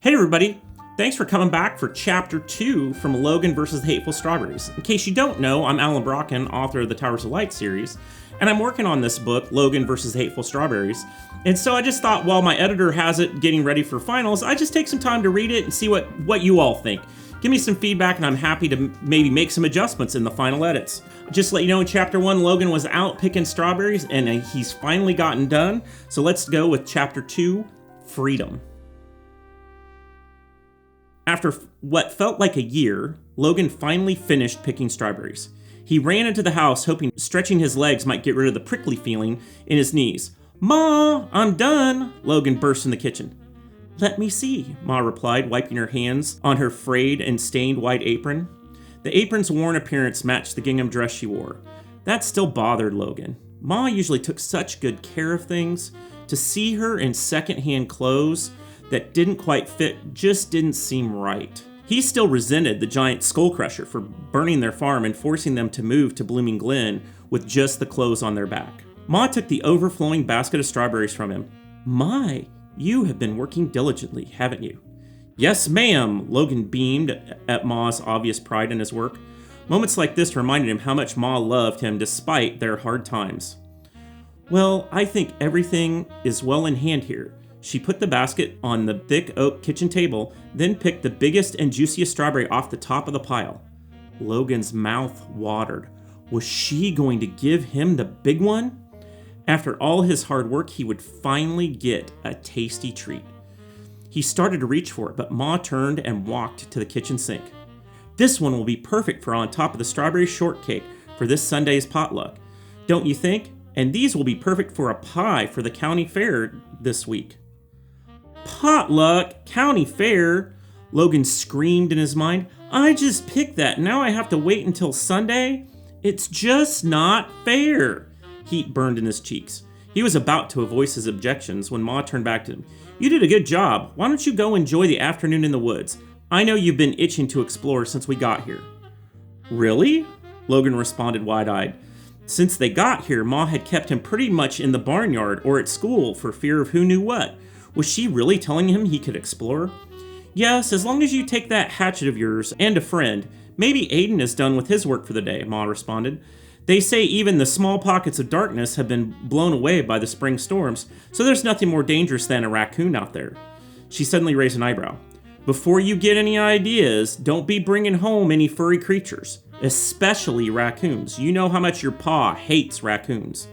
Hey everybody! Thanks for coming back for Chapter 2 from Logan vs. the Hateful Strawberries. In case you don't know, I'm Alan Brocken, author of the Towers of Light series, and I'm working on this book, Logan vs. the Hateful Strawberries. And so I just thought while my editor has it getting ready for finals, I just take some time to read it and see what you all think. Give me some feedback and I'm happy to maybe make some adjustments in the final edits. Just to let you know, in Chapter 1, Logan was out picking strawberries and he's finally gotten done. So let's go with Chapter 2, Freedom. After what felt like a year, Logan finally finished picking strawberries. He ran into the house hoping stretching his legs might get rid of the prickly feeling in his knees. "Ma, I'm done!" Logan burst in the kitchen. "Let me see," Ma replied, wiping her hands on her frayed and stained white apron. The apron's worn appearance matched the gingham dress she wore. That still bothered Logan. Ma usually took such good care of things. To see her in second-hand clothes that didn't quite fit just didn't seem right. He still resented the giant skull crusher for burning their farm and forcing them to move to Blooming Glen with just the clothes on their back. Ma took the overflowing basket of strawberries from him. "My, you have been working diligently, haven't you?" "Yes, ma'am," Logan beamed at Ma's obvious pride in his work. Moments like this reminded him how much Ma loved him despite their hard times. "Well, I think everything is well in hand here." She put the basket on the thick oak kitchen table, then picked the biggest and juiciest strawberry off the top of the pile. Logan's mouth watered. Was she going to give him the big one? After all his hard work, he would finally get a tasty treat. He started to reach for it, but Ma turned and walked to the kitchen sink. "This one will be perfect for on top of the strawberry shortcake for this Sunday's potluck, don't you think? And these will be perfect for a pie for the county fair this week." "Potluck? County fair?" Logan screamed in his mind. "I just picked that. Now I have to wait until Sunday? It's just not fair." Heat burned in his cheeks. He was about to voice his objections when Ma turned back to him. "You did a good job. Why don't you go enjoy the afternoon in the woods? I know you've been itching to explore since we got here." "Really?" Logan responded wide-eyed. Since they got here, Ma had kept him pretty much in the barnyard or at school for fear of who knew what. Was she really telling him he could explore? "Yes, as long as you take that hatchet of yours and a friend. Maybe Aiden is done with his work for the day," Ma responded. "They say even the small pockets of darkness have been blown away by the spring storms, so there's nothing more dangerous than a raccoon out there." She suddenly raised an eyebrow. "Before you get any ideas, don't be bringing home any furry creatures, especially raccoons. You know how much your pa hates raccoons."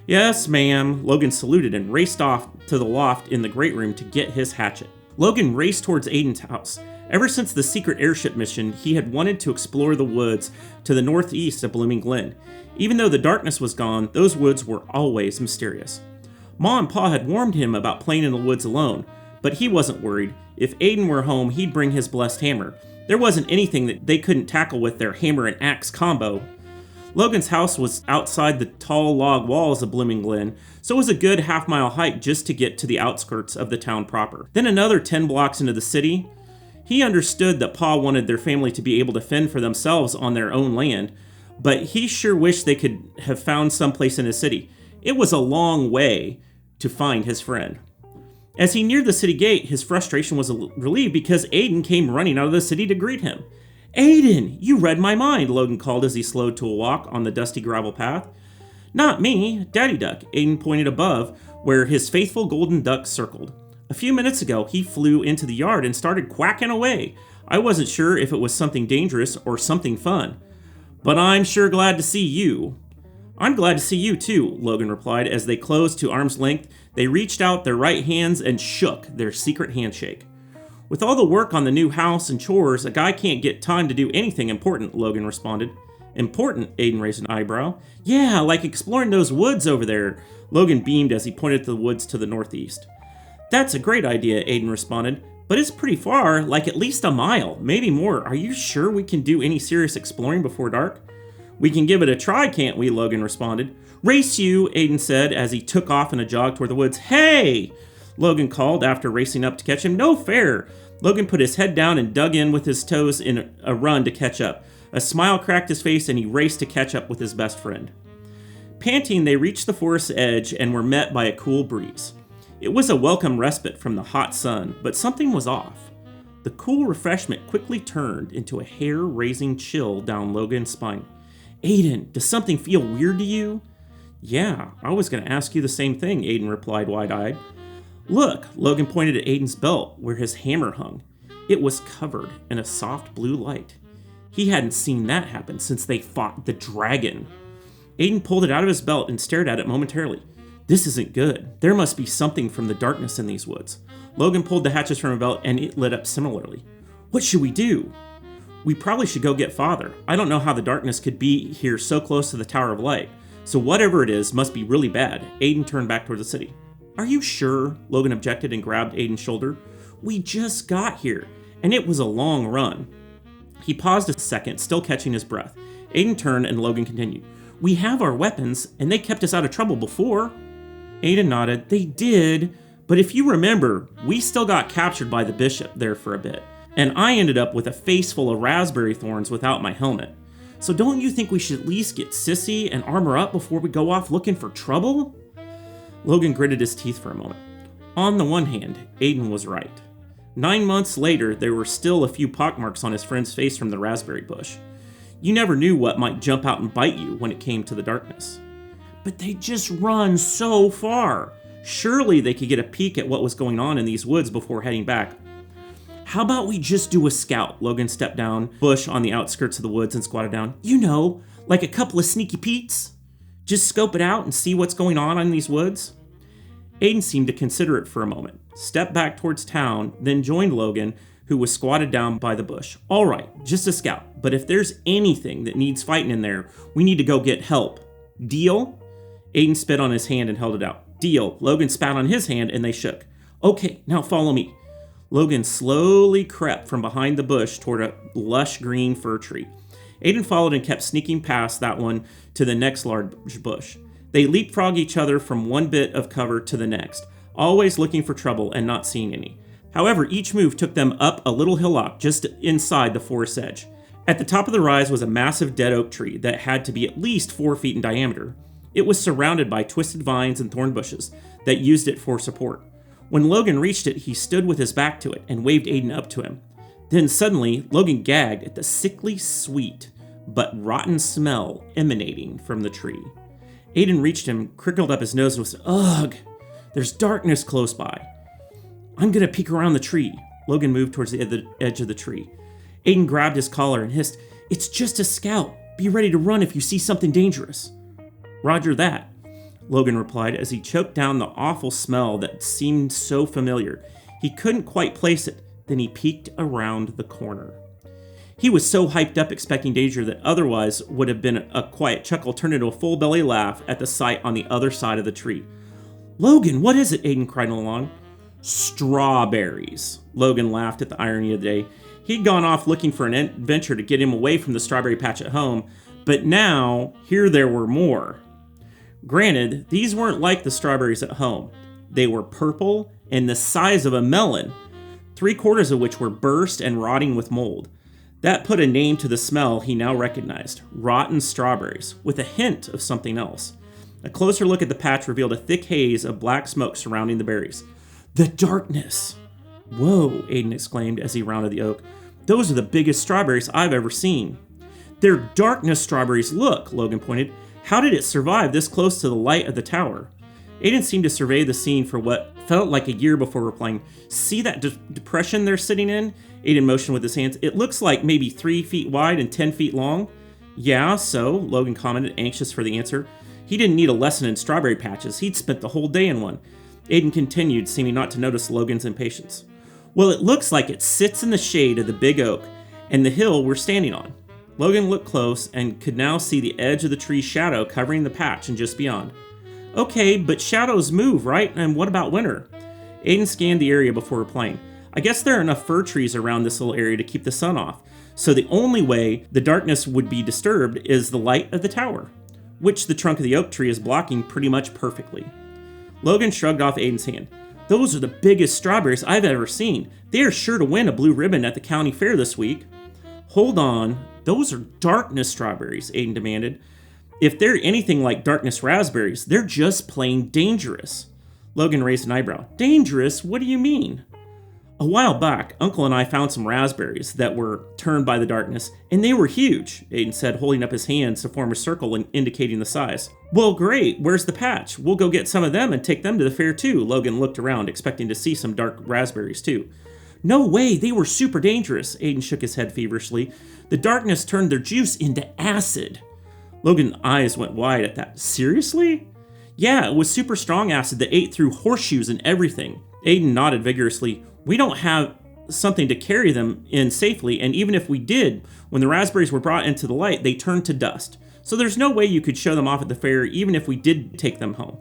"Yes, ma'am." Logan saluted and raced off to the loft in the great room to get his hatchet. Logan raced towards Aiden's house. Ever since the secret airship mission, he had wanted to explore the woods to the northeast of Blooming Glen. Even though the darkness was gone, those woods were always mysterious. Ma and Pa had warned him about playing in the woods alone, but he wasn't worried. If Aiden were home, he'd bring his blessed hammer. There wasn't anything that they couldn't tackle with their hammer and axe combo. Logan's house was outside the tall log walls of Blooming Glen, so it was a good half-mile hike just to get to the outskirts of the town proper. Then another 10 blocks into the city. He understood that Pa wanted their family to be able to fend for themselves on their own land, but he sure wished they could have found someplace in the city. It was a long way to find his friend. As he neared the city gate, his frustration was relieved because Aiden came running out of the city to greet him. "Aiden, you read my mind," Logan called as he slowed to a walk on the dusty gravel path. "Not me, Daddy Duck," Aiden pointed above, where his faithful golden duck circled. "A few minutes ago, he flew into the yard and started quacking away. I wasn't sure if it was something dangerous or something fun. But I'm sure glad to see you." "I'm glad to see you too," Logan replied as they closed to arm's length. They reached out their right hands and shook their secret handshake. "With all the work on the new house and chores, a guy can't get time to do anything important," Logan responded. "Important?" Aiden raised an eyebrow. "Yeah, like exploring those woods over there." Logan beamed as he pointed to the woods to the northeast. "That's a great idea," Aiden responded. "But it's pretty far, like at least a mile, maybe more. Are you sure we can do any serious exploring before dark?" "We can give it a try, can't we?" Logan responded. "Race you," Aiden said as he took off in a jog toward the woods. "Hey!" Logan called after racing up to catch him. "No fair." Logan put his head down and dug in with his toes in a run to catch up. A smile cracked his face and he raced to catch up with his best friend. Panting, they reached the forest's edge and were met by a cool breeze. It was a welcome respite from the hot sun, but something was off. The cool refreshment quickly turned into a hair-raising chill down Logan's spine. Aiden, does something feel weird to you? Yeah, I was going to ask you the same thing, Aiden replied wide-eyed. Look, Logan pointed at Aiden's belt where his hammer hung. It was covered in a soft blue light. He hadn't seen that happen since they fought the dragon. Aiden pulled it out of his belt and stared at it momentarily. This isn't good. There must be something from the darkness in these woods. Logan pulled the hatches from her belt and it lit up similarly. What should we do? We probably should go get Father. I don't know how the darkness could be here so close to the Tower of Light. So whatever it is must be really bad. Aiden turned back toward the city. Are you sure? Logan objected and grabbed Aiden's shoulder. We just got here, and it was a long run. He paused a second, still catching his breath. Aiden turned and Logan continued. We have our weapons, and they kept us out of trouble before. Aiden nodded. They did, but if you remember, we still got captured by the bishop there for a bit, and I ended up with a face full of raspberry thorns without my helmet. So don't you think we should at least get Sissy and armor up before we go off looking for trouble? Logan gritted his teeth for a moment. On the one hand, Aiden was right. 9 months later, there were still a few pockmarks on his friend's face from the raspberry bush. You never knew what might jump out and bite you when it came to the darkness. But they just run so far. Surely they could get a peek at what was going on in these woods before heading back. How about we just do a scout? Logan stepped down bush on the outskirts of the woods and squatted down. You know, like a couple of sneaky peeks. Just scope it out and see what's going on in these woods. Aiden seemed to consider it for a moment, stepped back towards town, then joined Logan, who was squatted down by the bush. All right, just a scout, but if there's anything that needs fighting in there, we need to go get help. Deal? Aiden spit on his hand and held it out. Deal. Logan spat on his hand and they shook. Okay, now follow me. Logan slowly crept from behind the bush toward a lush green fir tree. Aiden followed and kept sneaking past that one to the next large bush. They leapfrogged each other from one bit of cover to the next, always looking for trouble and not seeing any. However, each move took them up a little hillock just inside the forest edge. At the top of the rise was a massive dead oak tree that had to be at least 4 feet in diameter. It was surrounded by twisted vines and thorn bushes that used it for support. When Logan reached it, he stood with his back to it and waved Aiden up to him. Then suddenly, Logan gagged at the sickly sweet but rotten smell emanating from the tree. Aiden reached him, crickled up his nose, and was, ugh, there's darkness close by. I'm gonna peek around the tree. Logan moved towards the edge of the tree. Aiden grabbed his collar and hissed, it's just a scout. Be ready to run if you see something dangerous. Roger that, Logan replied as he choked down the awful smell that seemed so familiar. He couldn't quite place it. Then he peeked around the corner. He was so hyped up expecting danger that otherwise would have been a quiet chuckle turned into a full belly laugh at the sight on the other side of the tree. Logan, what is it? Aiden cried along. Strawberries. Logan laughed at the irony of the day. He'd gone off looking for an adventure to get him away from the strawberry patch at home, but now here there were more. Granted, these weren't like the strawberries at home. They were purple and the size of a melon, 3/4 of which were burst and rotting with mold. That put a name to the smell he now recognized, rotten strawberries, with a hint of something else. A closer look at the patch revealed a thick haze of black smoke surrounding the berries. The darkness! Whoa, Aiden exclaimed as he rounded the oak. Those are the biggest strawberries I've ever seen. They're darkness strawberries, look, Logan pointed. How did it survive this close to the light of the tower? Aiden seemed to survey the scene for what felt like a year before replying, see that depression they're sitting in? Aiden motioned with his hands. It looks like maybe 3 feet wide and 10 feet long. Yeah, so, Logan commented, anxious for the answer. He didn't need a lesson in strawberry patches. He'd spent the whole day in one. Aiden continued, seeming not to notice Logan's impatience. Well, it looks like it sits in the shade of the big oak and the hill we're standing on. Logan looked close and could now see the edge of the tree's shadow covering the patch and just beyond. Okay, but shadows move, right? And what about winter? Aiden scanned the area before replying. I guess there are enough fir trees around this little area to keep the sun off, so the only way the darkness would be disturbed is the light of the tower, which the trunk of the oak tree is blocking pretty much perfectly. Logan shrugged off Aiden's hand. Those are the biggest strawberries I've ever seen. They are sure to win a blue ribbon at the county fair this week. Hold on, those are darkness strawberries, Aiden demanded. If they're anything like darkness raspberries, they're just plain dangerous. Logan raised an eyebrow. Dangerous? What do you mean? A while back, Uncle and I found some raspberries that were turned by the darkness, and they were huge, Aiden said, holding up his hands to form a circle and indicating the size. Well, great. Where's the patch? We'll go get some of them and take them to the fair too. Logan looked around, expecting to see some dark raspberries too. No way, they were super dangerous, Aiden shook his head feverishly. The darkness turned their juice into acid. Logan's eyes went wide at that. Seriously? Yeah, it was super strong acid that ate through horseshoes and everything. Aiden nodded vigorously. We don't have something to carry them in safely, and even if we did, when the raspberries were brought into the light, they turned to dust. So there's no way you could show them off at the fair, even if we did take them home.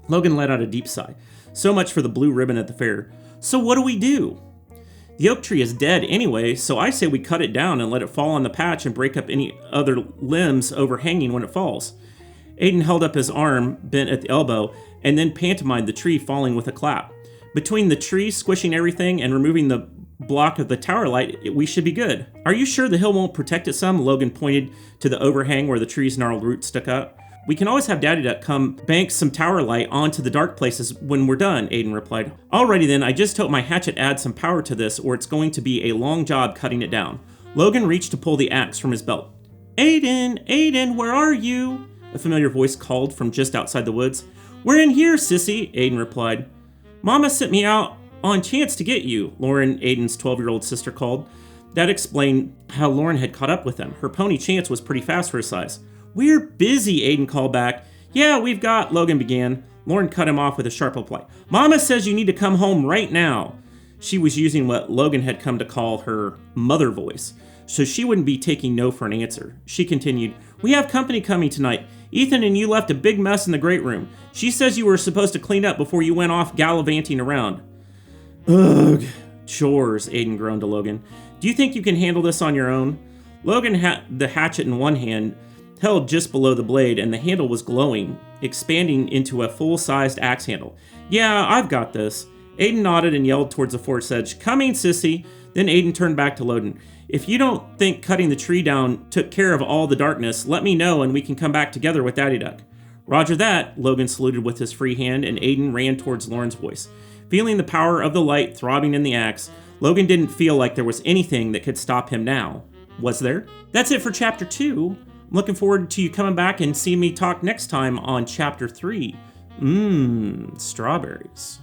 Logan let out a deep sigh. So much for the blue ribbon at the fair. So what do we do? The oak tree is dead anyway, so I say we cut it down and let it fall on the patch and break up any other limbs overhanging when it falls. Aiden held up his arm, bent at the elbow, and then pantomimed the tree falling with a clap. Between the tree squishing everything and removing the block of the tower light, we should be good. Are you sure the hill won't protect it some? Logan pointed to the overhang where the tree's gnarled roots stuck out. We can always have Daddy Duck come bank some tower light onto the dark places when we're done, Aiden replied. Alrighty then, I just hope my hatchet adds some power to this, or it's going to be a long job cutting it down. Logan reached to pull the axe from his belt. Aiden, where are you? A familiar voice called from just outside the woods. We're in here, sissy, Aiden replied. Mama sent me out on chance to get you, Lauren, Aiden's 12-year-old sister, called. That explained how Lauren had caught up with them. Her pony Chance was pretty fast for his size. We're busy, Aiden called back. Yeah, we've got, Logan began. Lauren cut him off with a sharp reply. Mama says you need to come home right now. She was using what Logan had come to call her mother voice, so she wouldn't be taking no for an answer. She continued, we have company coming tonight. Ethan and you left a big mess in the great room. She says you were supposed to clean up before you went off gallivanting around. Ugh, chores, Aiden groaned to Logan. Do you think you can handle this on your own? Logan had the hatchet in one hand, held just below the blade, and the handle was glowing, expanding into a full-sized axe handle. Yeah, I've got this. Aiden nodded and yelled towards the forest edge, coming, sissy. Then Aiden turned back to Logan. If you don't think cutting the tree down took care of all the darkness, let me know and we can come back together with Daddy Duck. Roger that, Logan saluted with his free hand, and Aiden ran towards Lauren's voice. Feeling the power of the light throbbing in the axe, Logan didn't feel like there was anything that could stop him now. Was there? That's it for Chapter 2. I'm looking forward to you coming back and seeing me talk next time on Chapter 3. Strawberries.